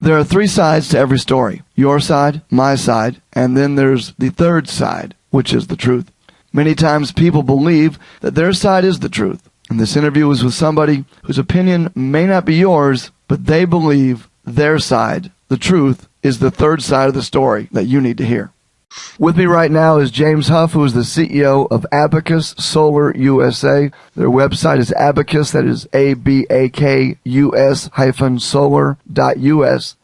There are three sides to every story. Your side, my side, and then there's the third side, which is the truth. Many times people believe that their side is the truth. And this interview is with somebody whose opinion may not be yours, but they believe their side, the truth, is the third side of the story that you need to hear. With me right now is James Huff, who is the CEO of Abacus Solar USA. Their website is Abacus, that is ABAKUS-solar.us,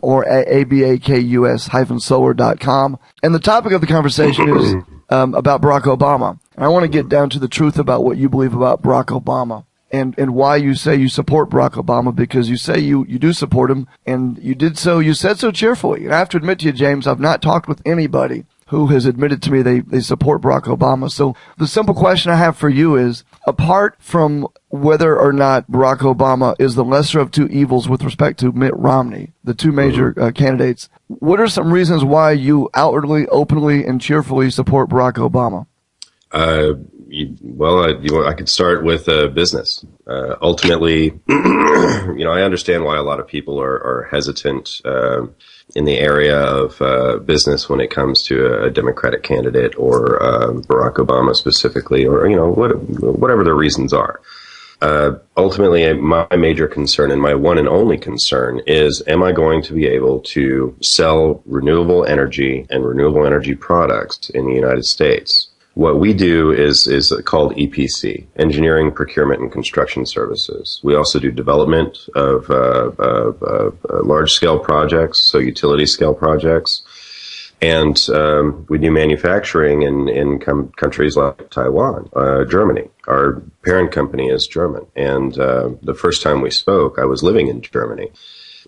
or ABAKUS-solar.com. And the topic of the conversation is about Barack Obama. And I want to get down to the truth about what you believe about Barack Obama. And why you say you support Barack Obama, because you say you do support him, and you said so cheerfully. And I have to admit to you, James, I've not talked with anybody who has admitted to me they support Barack Obama. So the simple question I have for you is, apart from whether or not Barack Obama is the lesser of two evils with respect to Mitt Romney, the two major candidates, what are some reasons why you outwardly, openly, and cheerfully support Barack Obama? I could start with business. Ultimately, I understand why a lot of people are hesitant in the area of business when it comes to a Democratic candidate or Barack Obama specifically, or whatever their reasons are. Ultimately, my major concern and my one and only concern is, am I going to be able to sell renewable energy and renewable energy products in the United States? What we do is called EPC, Engineering, Procurement, and Construction Services. We also do development of large-scale projects, so utility-scale projects. And we do manufacturing in countries like Taiwan, Germany. Our parent company is German. And the first time we spoke, I was living in Germany.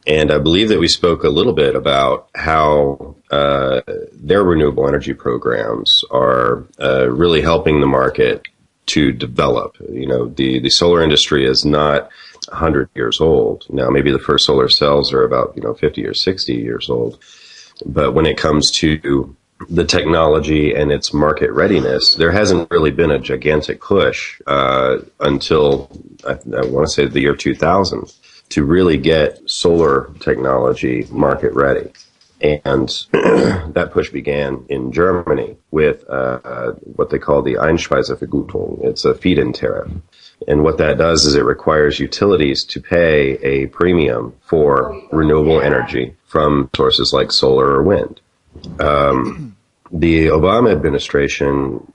And I believe that we spoke a little bit about how their renewable energy programs are really helping the market to develop. The solar industry is not 100 years old. Now, maybe the first solar cells are about 50 or 60 years old. But when it comes to the technology and its market readiness, there hasn't really been a gigantic push until, I want to say, the year 2000. To really get solar technology market ready. And that push began in Germany with what they call the Einspeisevergütung. It's a feed-in tariff. And what that does is it requires utilities to pay a premium for renewable energy from sources like solar or wind. The Obama administration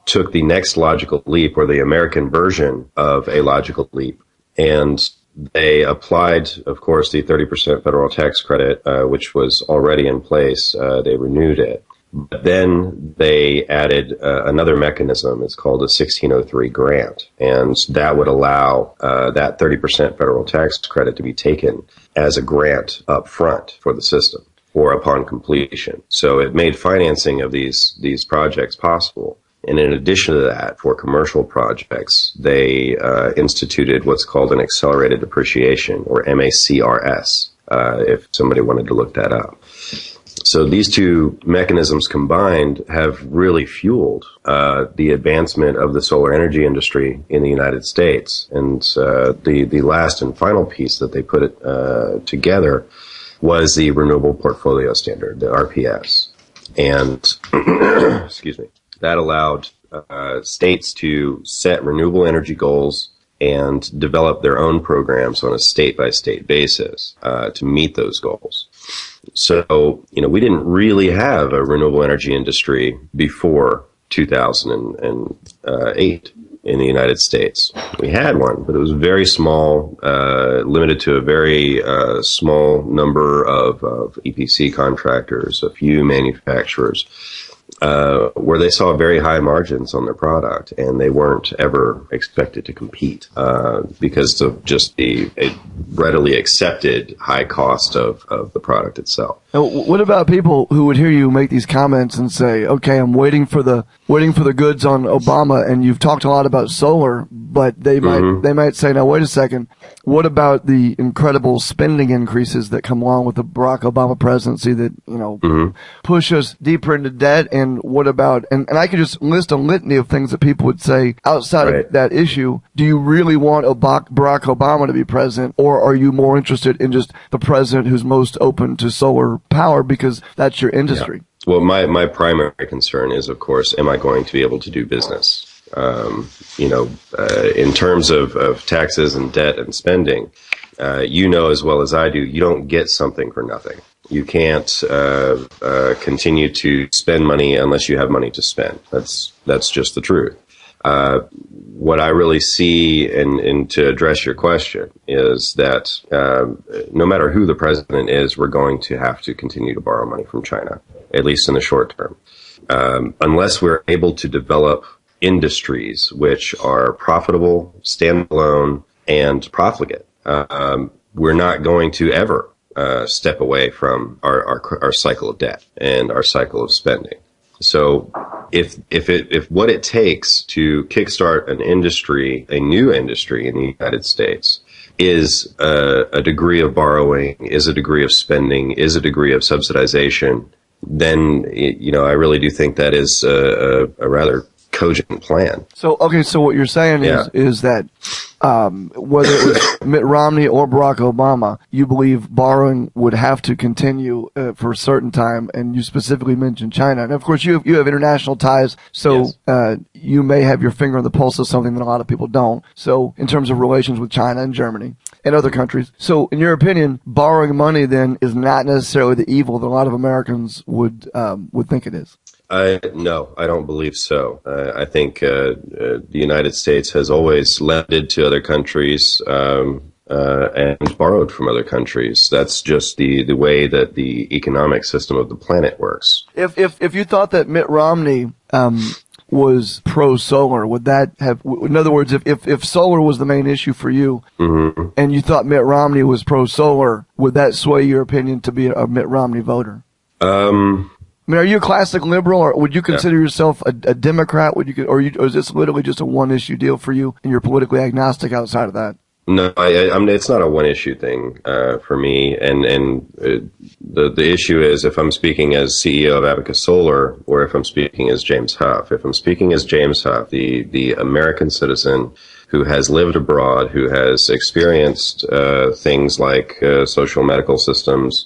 took the next logical leap, or the American version of a logical leap, and they applied, of course, the 30% federal tax credit, which was already in place. They renewed it. But then they added another mechanism. It's called a 1603 grant. And that would allow that 30% federal tax credit to be taken as a grant up front for the system or upon completion. So it made financing of these projects possible. And in addition to that, for commercial projects, they instituted what's called an accelerated depreciation, or MACRS, if somebody wanted to look that up. So these two mechanisms combined have really fueled the advancement of the solar energy industry in the United States. And the last and final piece that they put together was the Renewable Portfolio Standard, the RPS. And, excuse me. That allowed states to set renewable energy goals and develop their own programs on a state-by-state basis to meet those goals. So, we didn't really have a renewable energy industry before 2008 in the United States. We had one, but it was very small, limited to a very small number of EPC contractors, a few manufacturers. Where they saw very high margins on their product, and they weren't ever expected to compete because of just the readily accepted high cost of the product itself. Now, what about people who would hear you make these comments and say, "Okay, I'm waiting for the goods on Obama," and you've talked a lot about solar, but they might say, now wait a second, what about the incredible spending increases that come along with the Barack Obama presidency that, push us deeper into debt? And what about, and I could just list a litany of things that people would say outside of that issue. Do you really want Barack Obama to be president, or are you more interested in just the president who's most open to solar power because that's your industry? Yeah. Well, my primary concern is, of course, am I going to be able to do business? In terms of taxes and debt and spending, as well as I do, you don't get something for nothing. You can't continue to spend money unless you have money to spend. That's just the truth. What I really see, and to address your question, is that no matter who the president is, we're going to have to continue to borrow money from China, at least in the short term, unless we're able to develop industries which are profitable, standalone, and profligate. We're not going to ever step away from our cycle of debt and our cycle of spending. So if what it takes to kickstart an industry, a new industry in the United States, is a degree of borrowing, is a degree of spending, is a degree of subsidization, then I really do think that is a rather cogent plan. So what you're saying is that whether it was Mitt Romney or Barack Obama, you believe borrowing would have to continue for a certain time, and you specifically mentioned China. And of course, you have international ties, so you may have your finger on the pulse of something that a lot of people don't. So in terms of relations with China and Germany and other countries. So in your opinion, borrowing money then is not necessarily the evil that a lot of Americans would think it is. No, I don't believe so. I think the United States has always lended to other countries and borrowed from other countries. That's just the way that the economic system of the planet works. If you thought that Mitt Romney was pro-solar, would that have, in other words, if solar was the main issue for you, and you thought Mitt Romney was pro-solar, would that sway your opinion to be a Mitt Romney voter? I mean, are you a classic liberal, or would you consider yourself a Democrat? Or is this literally just a one-issue deal for you, and you're politically agnostic outside of that? No, I mean, it's not a one-issue thing for me, and the issue is if I'm speaking as CEO of Abacus Solar, or if I'm speaking as James Huff. If I'm speaking as James Huff, the American citizen who has lived abroad, who has experienced things like social medical systems,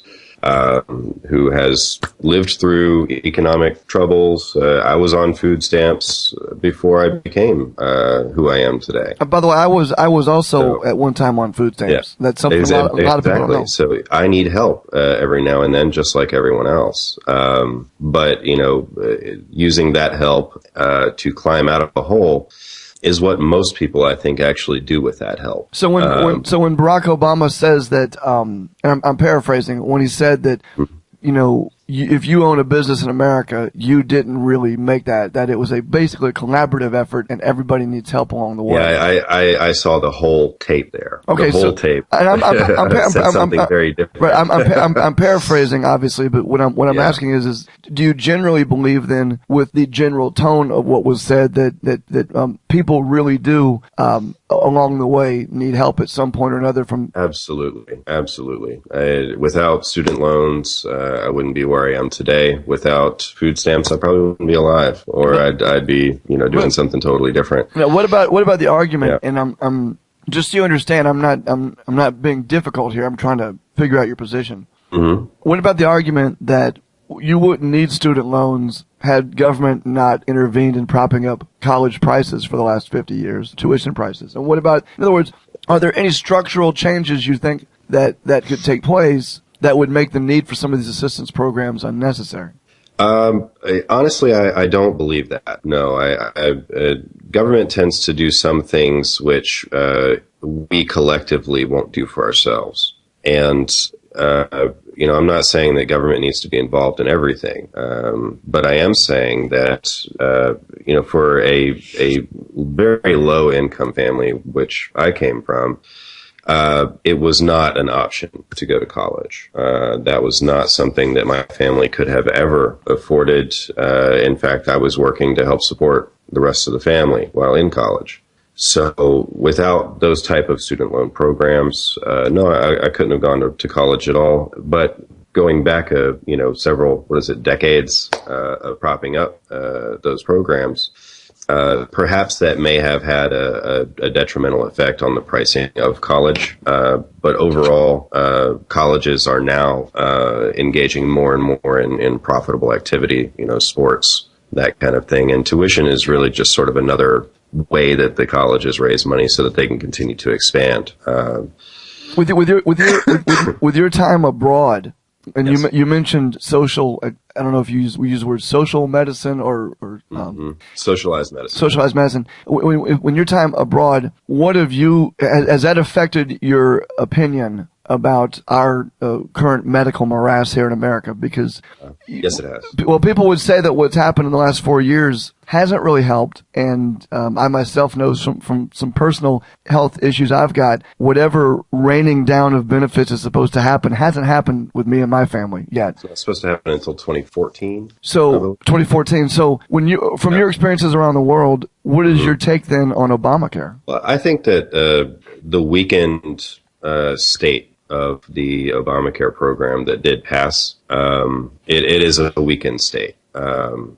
who has lived through economic troubles. I was on food stamps before I became who I am today. By the way, I was also at one time on food stamps. That's something a lot of people don't know. So I need help every now and then, just like everyone else. But using that help to climb out of a hole is what most people, I think, actually do with that help. So when Barack Obama says that, and I'm paraphrasing, when he said that, if you own a business in America, you didn't really make that it was basically a collaborative effort, and everybody needs help along the way. Yeah, I saw the whole tape there. Okay, the whole tape. And I'm said something very different. Right, I'm paraphrasing, obviously, but what I'm asking is, do you generally believe then, with the general tone of what was said, that people really do along the way need help at some point or another from? Absolutely. Without student loans, I wouldn't be where I am today. Without food stamps, I probably wouldn't be alive, or I'd be, doing something totally different. Now, what about the argument? Yeah. And I'm just so you understand, I'm not being difficult here. I'm trying to figure out your position. Mm-hmm. What about the argument that you wouldn't need student loans had government not intervened in propping up college prices for the last 50 years, tuition prices? And what about, in other words, are there any structural changes you think that could take place that would make the need for some of these assistance programs unnecessary? Honestly, I don't believe that. No, government tends to do some things which we collectively won't do for ourselves. And I'm not saying that government needs to be involved in everything, but I am saying that for a very low income family, which I came from, it was not an option to go to college. That was not something that my family could have ever afforded. In fact, I was working to help support the rest of the family while in college. So without those type of student loan programs, no, I couldn't have gone to college at all. But going back, several, decades of propping up those programs, perhaps that may have had a detrimental effect on the pricing of college. But overall, colleges are now engaging more and more in profitable activity, sports, that kind of thing. And tuition is really just sort of another way that the colleges raise money so that they can continue to expand. With your time abroad, and yes. you mentioned social. I don't know if we use the word social medicine or socialized medicine. Socialized medicine. When your time abroad, what have has that affected your opinion about our current medical morass here in America? Because yes, it has. Well, people would say that what's happened in the last 4 years hasn't really helped, and I myself know from some personal health issues I've got. Whatever raining down of benefits is supposed to happen hasn't happened with me and my family yet. So it's supposed to happen until 2014. So 2014. So from your experiences around the world, what is your take then on Obamacare? Well, I think that the weakened state of the Obamacare program that did pass, it is a weakened state.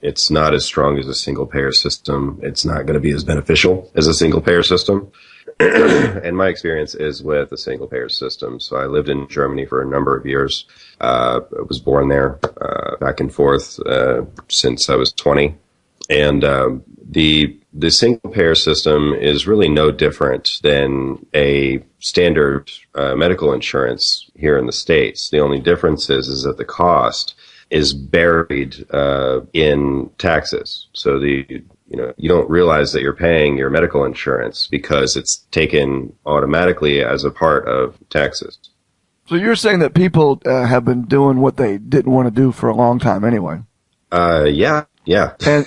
It's not as strong as a single payer system. It's not going to be as beneficial as a single payer system. And my experience is with a single payer system. So I lived in Germany for a number of years. I was born there, back and forth, since I was 20. And, the single payer system is really no different than a standard medical insurance here in the States. The only difference is that the cost is buried in taxes. So you don't realize that you're paying your medical insurance because it's taken automatically as a part of taxes. So you're saying that people have been doing what they didn't want to do for a long time anyway? Yeah. And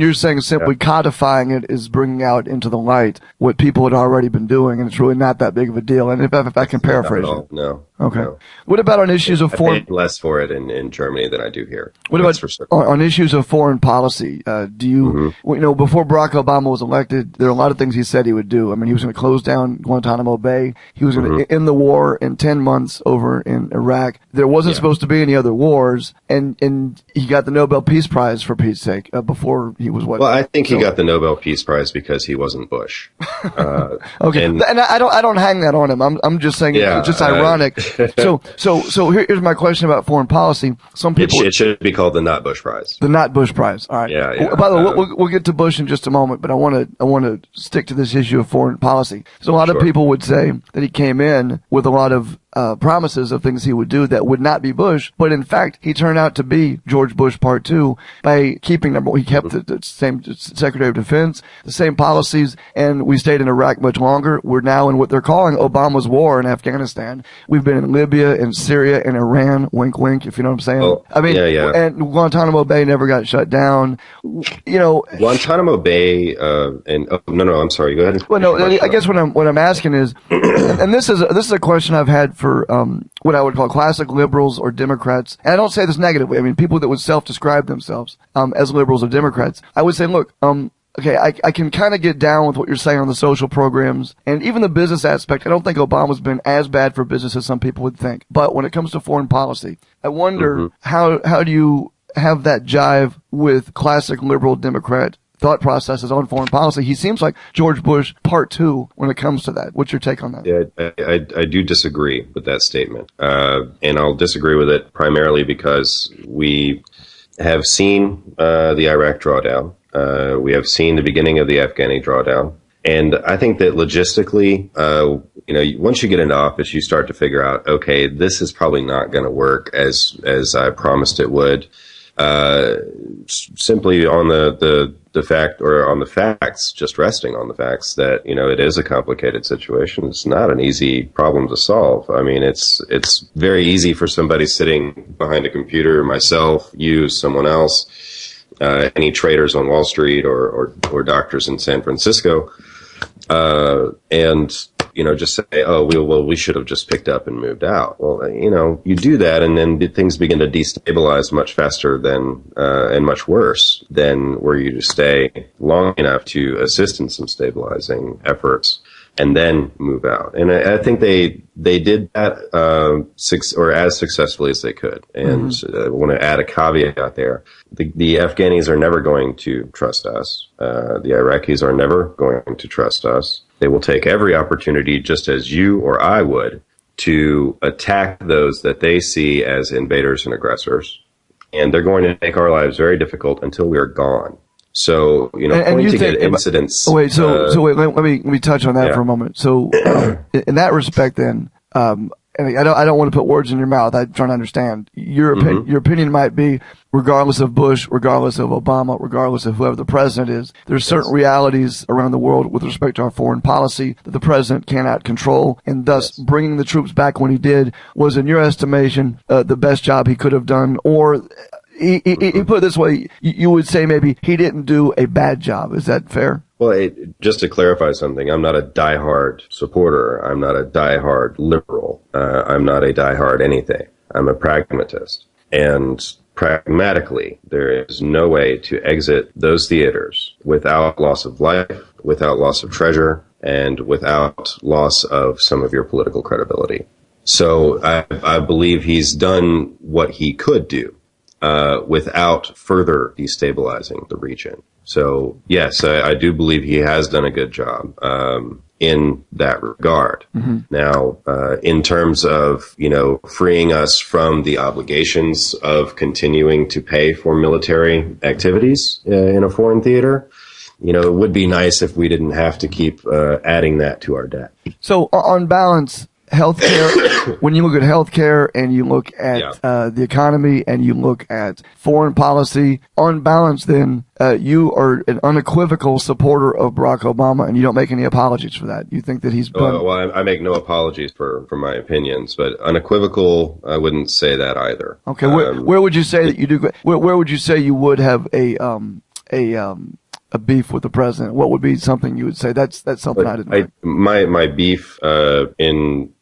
you're saying simply codifying it is bringing out into the light what people had already been doing, and it's really not that big of a deal. And if I can paraphrase it. No. Okay. No. What about on issues of foreign? I paid less for it in Germany than I do here. What about on issues of foreign policy? Do you, before Barack Obama was elected, there are a lot of things he said he would do. I mean, he was going to close down Guantanamo Bay. He was going to end the war in 10 months over in Iraq. There wasn't supposed to be any other wars, and he got the Nobel Peace Prize for Pete's sake before he was what? Well, I think he got the Nobel Peace Prize because he wasn't Bush. Okay, and I don't hang that on him. I'm just saying it's just ironic. So here's my question about foreign policy. Some people it should be called the Not Bush Prize. The Not Bush Prize. All right. Yeah. By the way, we'll get to Bush in just a moment, but I want to stick to this issue of foreign policy. So a lot of people would say that he came in with a lot of promises of things he would do that would not be Bush, but in fact, he turned out to be George Bush Part 2 by keeping he kept the same Secretary of Defense, the same policies, and we stayed in Iraq much longer. We're now in what they're calling Obama's war in Afghanistan. We've been in Libya and Syria and Iran, wink, wink, if you know what I'm saying. Oh, I mean, and Guantanamo Bay never got shut down. Guantanamo Bay, no, I'm sorry, go ahead. Well, no, I guess what I'm asking is, and this is a question I've had for what I would call classic liberals or Democrats. And I don't say this negatively. I mean, people that would self-describe themselves as liberals or Democrats. I would say, look, okay, I can kind of get down with what you're saying on the social programs and even the business aspect. I don't think Obama's been as bad for business as some people would think. But when it comes to foreign policy, I wonder how do you have that jive with classic liberal Democrat thought processes on foreign policy? He seems like George Bush Part 2 when it comes to that. What's your take on that? Yeah, I do disagree with that statement. And I'll disagree with it primarily because we have seen the Iraq drawdown. We have seen the beginning of the Afghani drawdown. And I think that logistically, once you get into office, you start to figure out, okay, this is probably not going to work as I promised it would. Simply on the fact, or on the facts, just resting on the facts that, it is a complicated situation. It's not an easy problem to solve. I mean, it's very easy for somebody sitting behind a computer, myself, you, someone else, any traders on Wall Street or doctors in San Francisco. And, just say, oh, we should have just picked up and moved out. Well, you do that, and then things begin to destabilize much faster than and much worse than were you to stay long enough to assist in some stabilizing efforts and then move out. And I think they did that or as successfully as they could. And I want to add a caveat there. The Afghanis are never going to trust us. The Iraqis are never going to trust us. They will take every opportunity, just as you or I would, to attack those that they see as invaders and aggressors. And they're going to make our lives very difficult until we are gone. So, pointing at incidents. Wait, let me touch on that for a moment. So, in that respect, then, and I don't want to put words in your mouth. I'm trying to understand. Your opinion might be, regardless of Bush, regardless of Obama, regardless of whoever the president is, there's certain realities around the world with respect to our foreign policy that the president cannot control, and thus bringing the troops back when he did was, in your estimation, the best job he could have done, or he put it this way, you would say maybe he didn't do a bad job. Is that fair? Well, just to clarify something, I'm not a diehard supporter. I'm not a diehard liberal. I'm not a diehard anything. I'm a pragmatist. And pragmatically, there is no way to exit those theaters without loss of life, without loss of treasure, and without loss of some of your political credibility. So I believe he's done what he could do without further destabilizing the region. So, yes, I do believe he has done a good job in that regard. Now, in terms of, freeing us from the obligations of continuing to pay for military activities in a foreign theater, it would be nice if we didn't have to keep adding that to our debt. So, on balance, healthcare, when you look at healthcare and you look at the economy and you look at foreign policy, on balance, then you are an unequivocal supporter of Barack Obama, and you don't make any apologies for that. You think that he's well, I make no apologies for my opinions, but unequivocal, I wouldn't say that either. Okay, where would you say that you do? Where would you say you would have a beef with the president? What would be something you would say that's something I didn't like? My beef in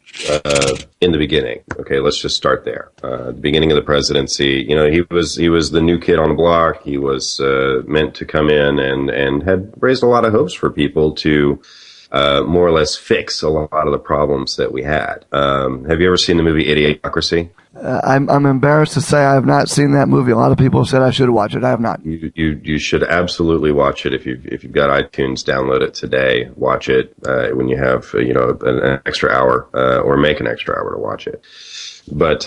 the beginning. Okay, let's just start there. The beginning of the presidency, he was the new kid on the block. He was meant to come in and had raised a lot of hopes for people to more or less fix a lot of the problems that we had. Have you ever seen the movie Idiocracy? I'm embarrassed to say I have not seen that movie. A lot of people have said I should watch it. I have not. You should absolutely watch it. If you've got iTunes, download it today. Watch it when you have an extra hour or make an extra hour to watch it. But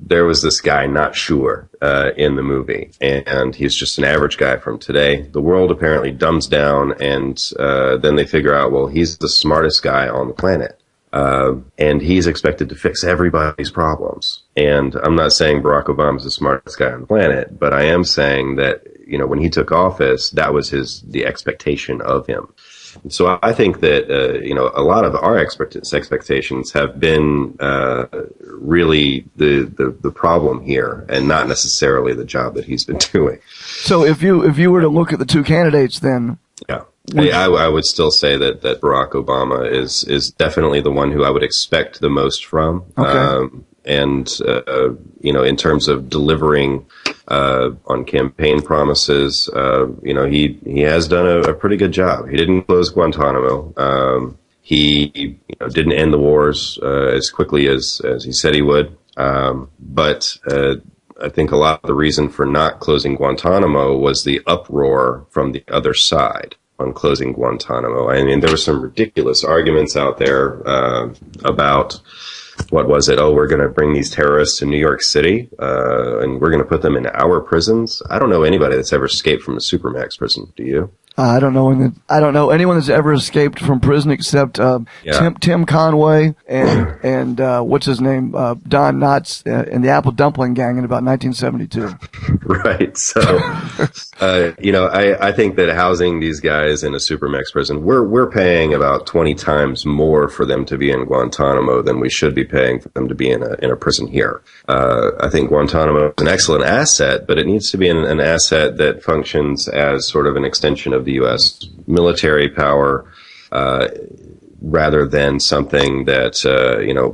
there was this guy, Not Sure, in the movie, and he's just an average guy from today. The world apparently dumbs down, and then they figure out, well, he's the smartest guy on the planet. And he's expected to fix everybody's problems. And I'm not saying Barack Obama's the smartest guy on the planet, but I am saying that, when he took office, that was the expectation of him. So I think that, a lot of our expectations have been, really the problem here and not necessarily the job that he's been doing. So if you were to look at the two candidates, then. Yeah. I would still say that Barack Obama is definitely the one who I would expect the most from. Okay. In terms of delivering on campaign promises, he has done a pretty good job. He didn't close Guantanamo. He didn't end the wars as quickly as he said he would. But I think a lot of the reason for not closing Guantanamo was the uproar from the other side on closing Guantanamo. I mean, there were some ridiculous arguments out there about, what was it? Oh, we're going to bring these terrorists to New York City, and we're going to put them in our prisons. I don't know anybody that's ever escaped from a Supermax prison. Do you? I don't know anyone that's ever escaped from prison except Tim Conway and what's his name, Don Knotts in the Apple Dumpling Gang in about 1972. Right. So, I think that housing these guys in a Supermax prison, we're paying about 20 times more for them to be in Guantanamo than we should be paying for them to be in a prison here. I think Guantanamo is an excellent asset, but it needs to be an asset that functions as sort of an extension of the U.S. military power, rather than something that,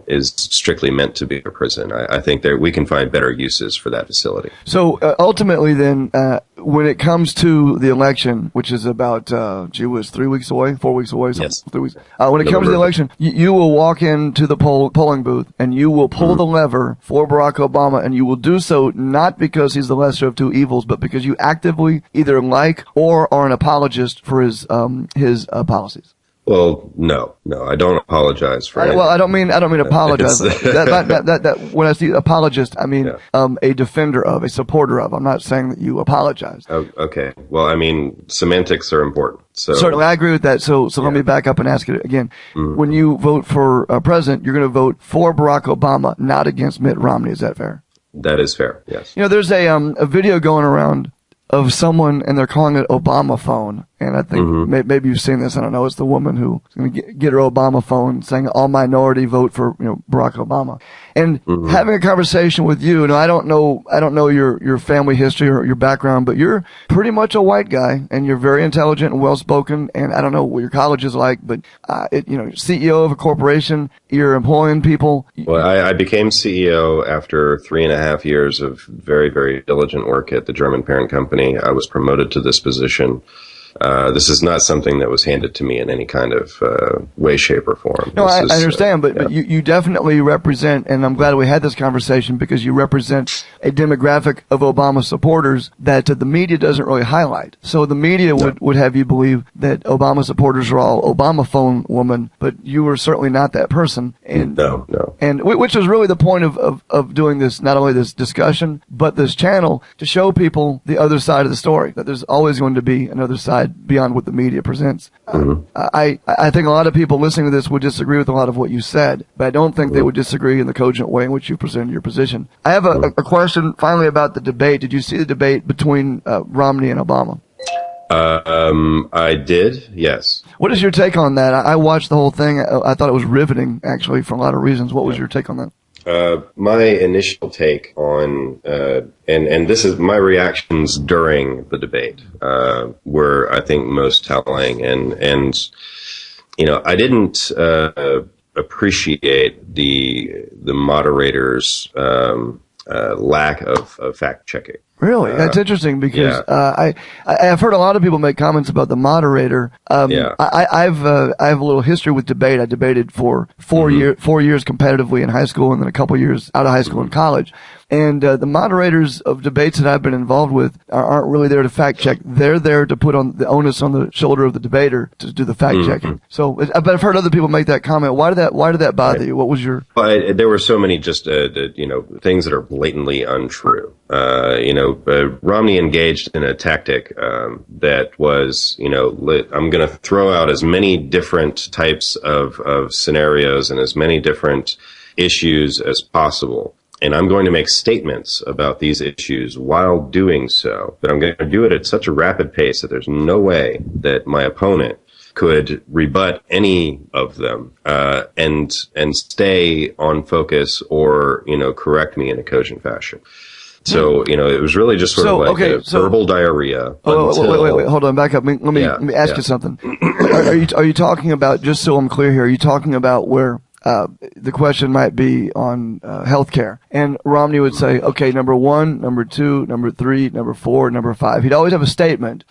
is strictly meant to be a prison. I think that we can find better uses for that facility. So ultimately then, when it comes to the election, which is about, 3 weeks away, 4 weeks away, yes. 3 weeks. When it comes to the election, you will walk into the polling booth and you will pull the lever for Barack Obama, and you will do so not because he's the lesser of two evils, but because you actively either like or are an apologist for his policies. Well, no, I don't apologize for anything. Well, I don't mean apologize. that when I say apologist, I mean a defender of, a supporter of. I'm not saying that you apologize. Oh, okay. Well, I mean, semantics are important. So certainly, I agree with that. So let me back up and ask it again. When you vote for president, you're going to vote for Barack Obama, not against Mitt Romney. Is that fair? That is fair. Yes. There's a video going around of someone, and they're calling it Obama phone. And I think maybe you've seen this. I don't know. It's the woman who's going to get her Obama phone saying all minority vote for, Barack Obama. And having a conversation with you, I don't know your family history or your background, but you're pretty much a white guy and you're very intelligent and well spoken. And I don't know what your college is like, but, CEO of a corporation, you're employing people. Well, I became CEO after 3.5 years of very, very diligent work at the German parent company. I was promoted to this position. This is not something that was handed to me in any kind of way, shape, or form. No, I understand, but you definitely represent, and I'm glad we had this conversation because you represent a demographic of Obama supporters that the media doesn't really highlight. So the media would have you believe that Obama supporters are all Obama phone woman, but you were certainly not that person. And no. And which was really the point of doing this, not only this discussion, but this channel, to show people the other side of the story, that there's always going to be another side beyond what the media presents. I think a lot of people listening to this would disagree with a lot of what you said, but I don't think they would disagree in the cogent way in which you presented your position. I have a question finally about the debate. Did you see the debate between Romney and Obama? I did, yes. What is your take on that? I watched the whole thing. I thought it was riveting, actually, for a lot of reasons. What was your take on that? My initial take on, and this is my reactions during the debate, were, I think, most telling. And I didn't, appreciate the moderator's, lack of fact checking. Really? That's interesting because, I've heard a lot of people make comments about the moderator. I have a little history with debate. I debated for 4 years competitively in high school and then a couple years out of high school and college. And the moderators of debates that I've been involved with aren't really there to fact check. They're there to put on the onus on the shoulder of the debater to do the fact checking. So, but I've heard other people make that comment. Why did that bother you? What was your? Well, there were so many just things that are blatantly untrue. Romney engaged in a tactic that was, I'm going to throw out as many different types of scenarios and as many different issues as possible. And I'm going to make statements about these issues while doing so. But I'm going to do it at such a rapid pace that there's no way that my opponent could rebut any of them and stay on focus or, correct me in a cogent fashion. So, it was really just sort of like verbal diarrhea. Wait, hold on, back up. Let me ask you something. Are you talking about, just so I'm clear here, are you talking about where the question might be on healthcare, and Romney would say, okay, number 1, number 2, number 3, number 4, number 5. He'd always have a statement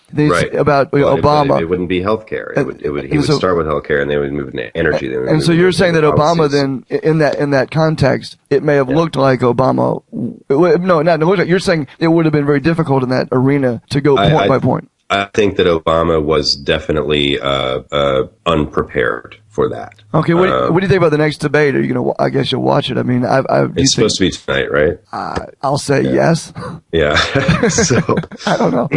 about Obama. It wouldn't be healthcare. He would start with healthcare, and they would move into energy. And so you're saying that Obama then, in that context, it may have looked like Obama. No, not looked like. You're saying it would have been very difficult in that arena to go point by point. I think that Obama was definitely unprepared for that. Okay, what do you think about the next debate? Are you gonna? I guess you'll watch it. I mean, it's supposed to be tonight, right? I'll say yes. Yeah. So I don't know.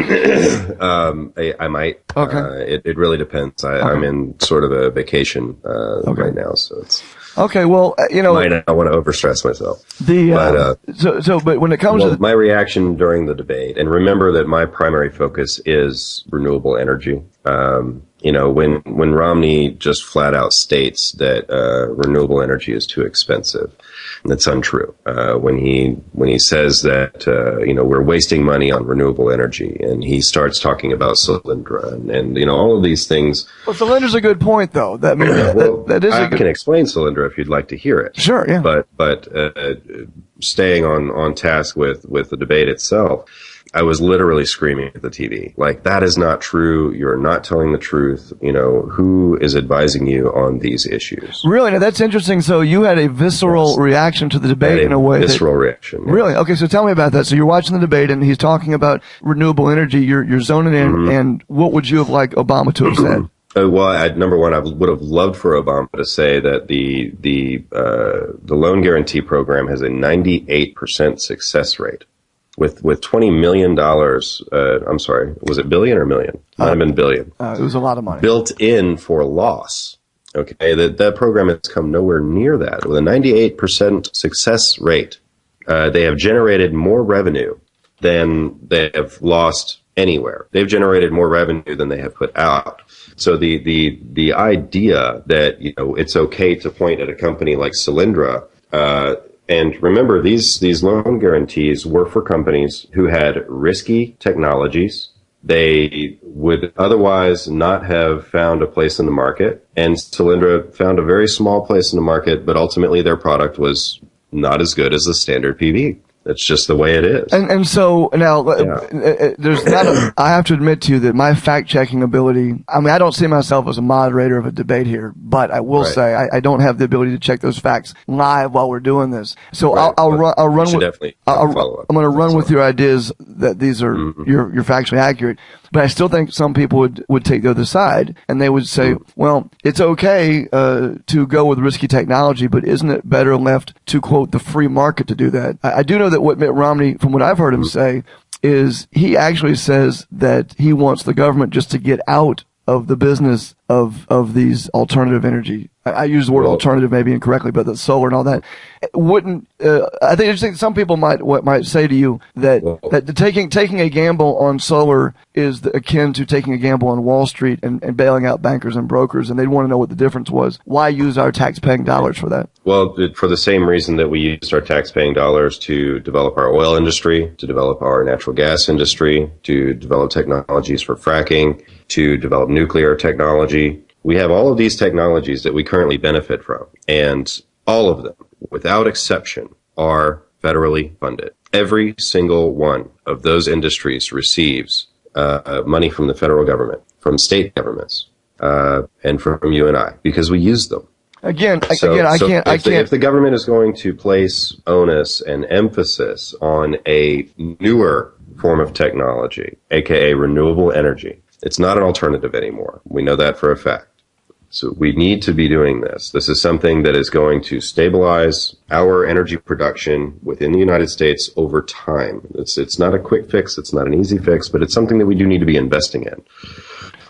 I might. Okay. It really depends. I'm in sort of a vacation right now, so it's. Okay, well, might not want to overstress myself. But when it comes to my reaction during the debate, and remember that my primary focus is renewable energy. When Romney just flat out states that renewable energy is too expensive, that's untrue. When he says that we're wasting money on renewable energy, and he starts talking about Solyndra and all of these things. Well, Solyndra's a good point, though. That is I can explain Solyndra if you'd like to hear it. Sure, yeah. But staying on task with the debate itself, I was literally screaming at the TV, like, that is not true. You're not telling the truth. Who is advising you on these issues? Really? Now, that's interesting. So you had a visceral reaction to the debate in a way. Visceral reaction. Yeah. Really? Okay, so tell me about that. So you're watching the debate, and he's talking about renewable energy. You're zoning in, and what would you have liked Obama to have said? Well, number one, I would have loved for Obama to say that the loan guarantee program has a 98% success rate. With $20 million, I'm sorry, was it billion or million? Might have been billion. It was a lot of money. Built in for loss. Okay, that program has come nowhere near that. With a 98% success rate, they have generated more revenue than they have lost anywhere. They've generated more revenue than they have put out. So the idea that it's okay to point at a company like Solyndra. And remember, these loan guarantees were for companies who had risky technologies. They would otherwise not have found a place in the market. And Solyndra found a very small place in the market, but ultimately their product was not as good as the standard PV. That's just the way it is. And so now, there's not I have to admit to you that my fact-checking ability, I don't see myself as a moderator of a debate here, but I will say I don't have the ability to check those facts live while we're doing this. So I'll run with, I'm going to run with your ideas that these are, you're factually accurate. But I still think some people would take the other side, and they would say, well, it's okay to go with risky technology, but isn't it better left to, quote, the free market to do that? I do know that what Mitt Romney, from what I've heard him say, is he actually says that he wants the government just to get out of the business of these alternative energy. I use the word alternative maybe incorrectly, but the solar and all that wouldn't. I think some people might say to you that taking a gamble on solar is akin to taking a gamble on Wall Street and bailing out bankers and brokers, and they'd want to know what the difference was. Why use our tax-paying dollars for that? Well, for the same reason that we used our tax-paying dollars to develop our oil industry, to develop our natural gas industry, to develop technologies for fracking, to develop nuclear technology. We have all of these technologies that we currently benefit from, and all of them, without exception, are federally funded. Every single one of those industries receives money from the federal government, from state governments, and from you and I, because we use them. I can't. If the government is going to place onus and emphasis on a newer form of technology, aka renewable energy, it's not an alternative anymore. We know that for a fact. So we need to be doing this. This is something that is going to stabilize our energy production within the United States over time. It's not a quick fix. It's not an easy fix, but it's something that we do need to be investing in.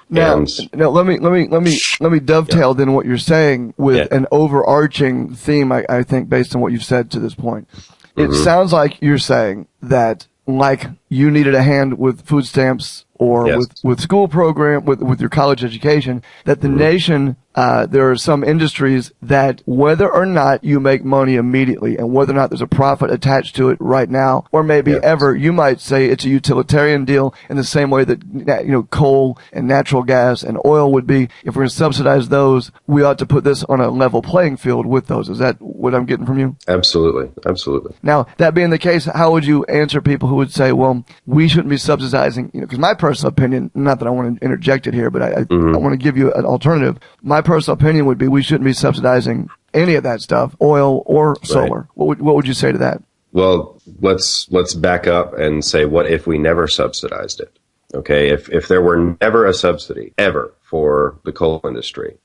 Now, let me dovetail then what you're saying with an overarching theme. I think based on what you've said to this point, it sounds like you're saying that like you needed a hand with food stamps or with school program, with your college education, that the nation, there are some industries that whether or not you make money immediately and whether or not there's a profit attached to it right now, or maybe ever, you might say it's a utilitarian deal in the same way that, coal and natural gas and oil would be. If we're going to subsidize those, we ought to put this on a level playing field with those. Is that what I'm getting from you? Absolutely. Absolutely. Now, that being the case, how would you answer people who would say, well, we shouldn't be subsidizing, because my personal opinion, not that I want to interject it here, but I want to give you an alternative. My personal opinion would be we shouldn't be subsidizing any of that stuff, oil or solar. Right. What would you say to that? Well, let's back up and say, what if we never subsidized it? Okay, if there were never a subsidy ever for the coal industry,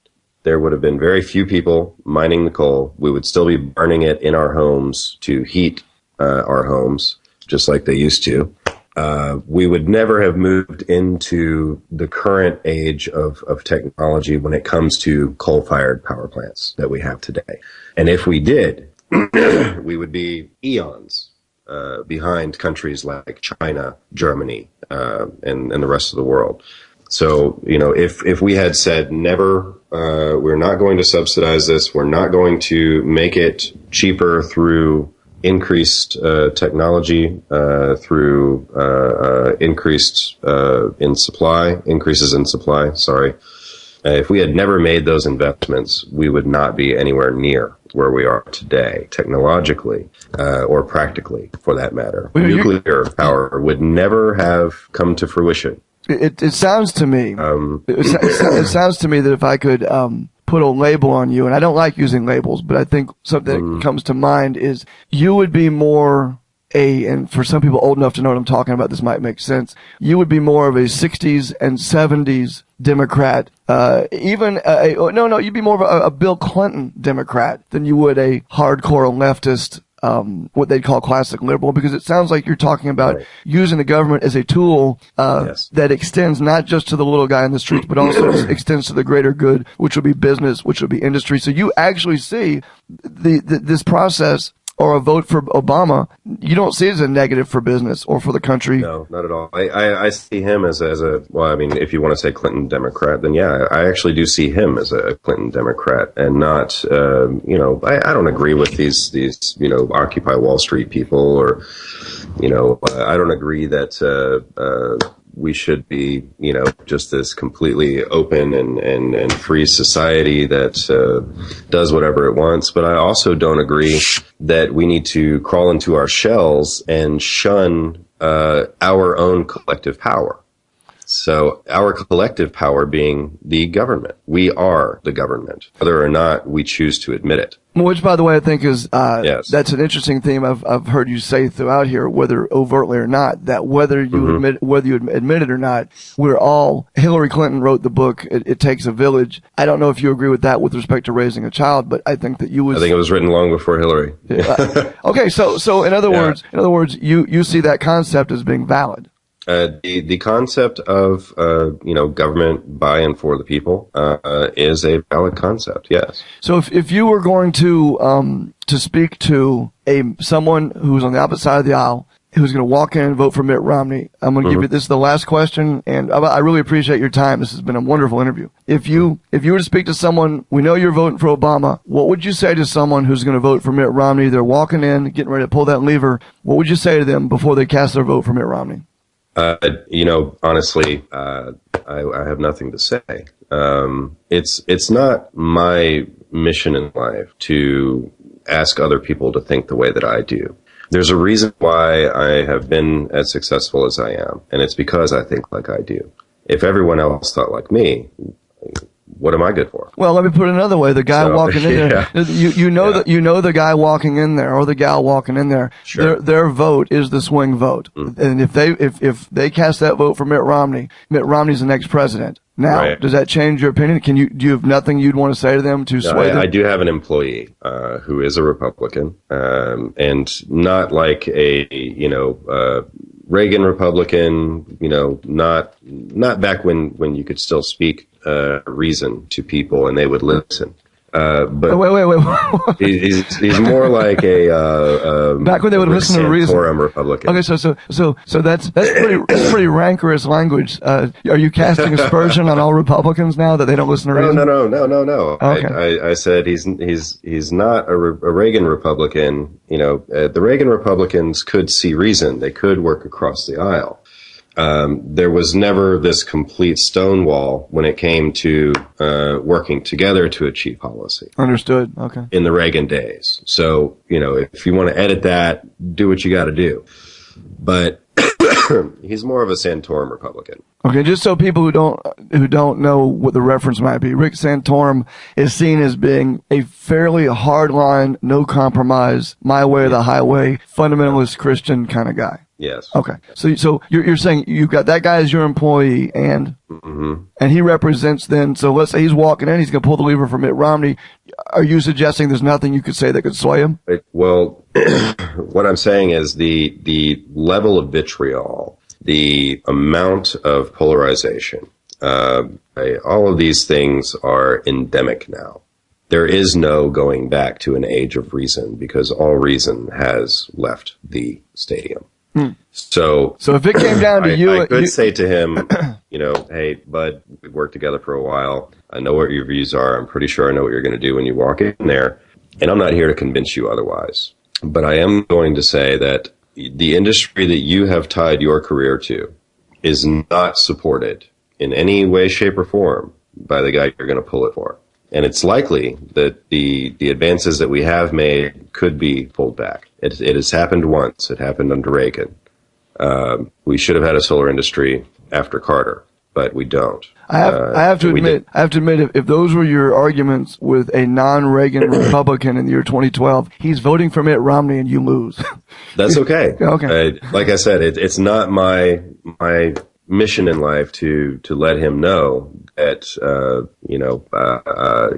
there would have been very few people mining the coal. We would still be burning it in our homes to heat our homes, just like they used to. We would never have moved into the current age of technology when it comes to coal-fired power plants that we have today. And if we did, we would be eons behind countries like China, Germany, and the rest of the world. So, if we had said never, we're not going to subsidize this, we're not going to make it cheaper through increased technology, through increased increases in supply, sorry. If we had never made those investments, we would not be anywhere near where we are today, technologically, or practically, for that matter. Nuclear power would never have come to fruition. It sounds to me, it sounds to me that if I could put a label on you, and I don't like using labels, but I think something that comes to mind is you would be more and for some people old enough to know what I'm talking about, this might make sense. You would be more of a 60s and 70s Democrat, you'd be more of a Bill Clinton Democrat than you would a hardcore leftist, what they'd call classic liberal, because it sounds like you're talking about using the government as a tool that extends not just to the little guy in the streets, but also extends to the greater good, which would be business, which would be industry. So you actually see this process or a vote for Obama, you don't see it as a negative for business or for the country. No, not at all. I see him as well, I mean, if you want to say Clinton Democrat, then yeah, I actually do see him as a Clinton Democrat and not, I don't agree with these, Occupy Wall Street people or, I don't agree that, we should be, just this completely open and free society that does whatever it wants. But I also don't agree that we need to crawl into our shells and shun our own collective power. So our collective power being the government. We are the government, whether or not we choose to admit it. Which, by the way, I think is yes. That's an interesting theme I've heard you say throughout here, whether overtly or not, that whether you admit it or not, we're all. Hillary Clinton wrote the book "It Takes a Village." I don't know if you agree with that with respect to raising a child, but I think that you was. I think it was written long before Hillary. Okay, so in other words, you see that concept as being valid. The concept of government by and for the people is a valid concept. Yes. So if you were going to speak to someone who's on the opposite side of the aisle, who's going to walk in and vote for Mitt Romney, I'm going to give you this is the last question, and I really appreciate your time. This has been a wonderful interview. If you were to speak to someone, we know you're voting for Obama. What would you say to someone who's going to vote for Mitt Romney? They're walking in, getting ready to pull that lever. What would you say to them before they cast their vote for Mitt Romney? Honestly, I have nothing to say. It's not my mission in life to ask other people to think the way that I do. There's a reason why I have been as successful as I am, and it's because I think like I do. If everyone else thought like me, what am I good for? Well, let me put it another way. The guy walking in there, the guy walking in there or the gal walking in there, sure. their vote is the swing vote. And if they cast that vote for Mitt Romney's the next president. Now, does that change your opinion? Do you have nothing you'd want to say to them to sway them? I do have an employee, who is a Republican, and not like a, Reagan Republican, not back when you could still speak reason to people and they would listen. But wait. he's more like a back when they would listen to reason. Republican. Okay, so that's pretty rancorous language. Are you casting aspersion on all Republicans now that they don't listen to reason? No. Okay. I said he's not a Reagan Republican. The Reagan Republicans could see reason. They could work across the aisle. There was never this complete stonewall when it came to working together to achieve policy. Understood. Okay. In the Reagan days. So, if you want to edit that, do what you got to do. But he's more of a Santorum Republican. Okay, just so people who don't know what the reference might be, Rick Santorum is seen as being a fairly hardline, no compromise, my way or the highway, fundamentalist Christian kind of guy. Yes. Okay. So you're saying you've got that guy as your employee and he represents then, so let's say he's walking in, he's going to pull the lever for Mitt Romney. Are you suggesting there's nothing you could say that could sway him? Well, what I'm saying is the level of vitriol, the amount of polarization, all of these things are endemic now. There is no going back to an age of reason because all reason has left the stadium. So if it came down to I could say to him, hey, bud, we've worked together for a while. I know what your views are. I'm pretty sure I know what you're going to do when you walk in there. And I'm not here to convince you otherwise. But I am going to say that the industry that you have tied your career to is not supported in any way, shape, or form by the guy you're going to pull it for. And it's likely that the advances that we have made could be pulled back. It has happened once. It happened under Reagan. We should have had a solar industry after Carter, but we don't. I have to admit, if those were your arguments with a non-Reagan Republican in the year 2012, he's voting for Mitt Romney and you lose. That's okay. Okay. Like I said, it's not my mission in life to let him know that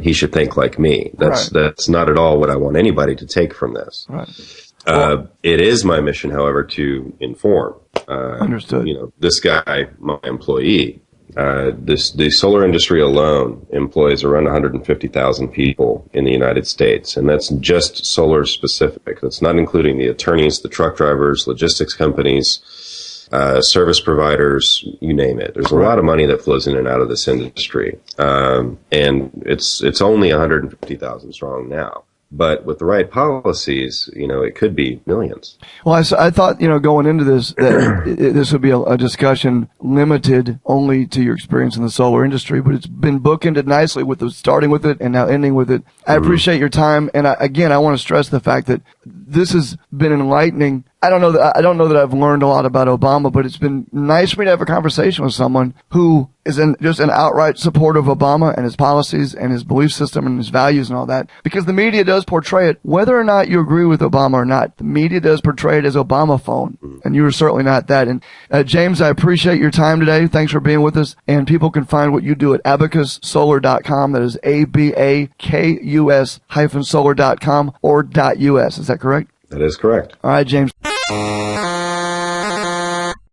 he should think like me. That's not at all what I want anybody to take from this. Right. It is my mission, however, to inform. Understood. This guy, my employee, the solar industry alone employs around 150,000 people in the United States, and that's just solar specific. That's not including the attorneys, the truck drivers, logistics companies, service providers, you name it. There's a lot of money that flows in and out of this industry, and it's only 150,000 strong now. But with the right policies, it could be millions. Well, I thought, going into this, that this would be a discussion limited only to your experience in the solar industry, but it's been bookended nicely with starting with it and now ending with it. I appreciate your time. And I want to stress the fact that this has been enlightening. I don't know that I've learned a lot about Obama, but it's been nice for me to have a conversation with someone who is just an outright supporter of Obama and his policies and his belief system and his values and all that. Because the media does portray it, whether or not you agree with Obama or not, the media does portray it as Obama phone. And you are certainly not that. And James, I appreciate your time today. Thanks for being with us. And people can find what you do at abacussolar.com. That is ABAKUS-solar.com or .us. Is that correct? That is correct. All right, James.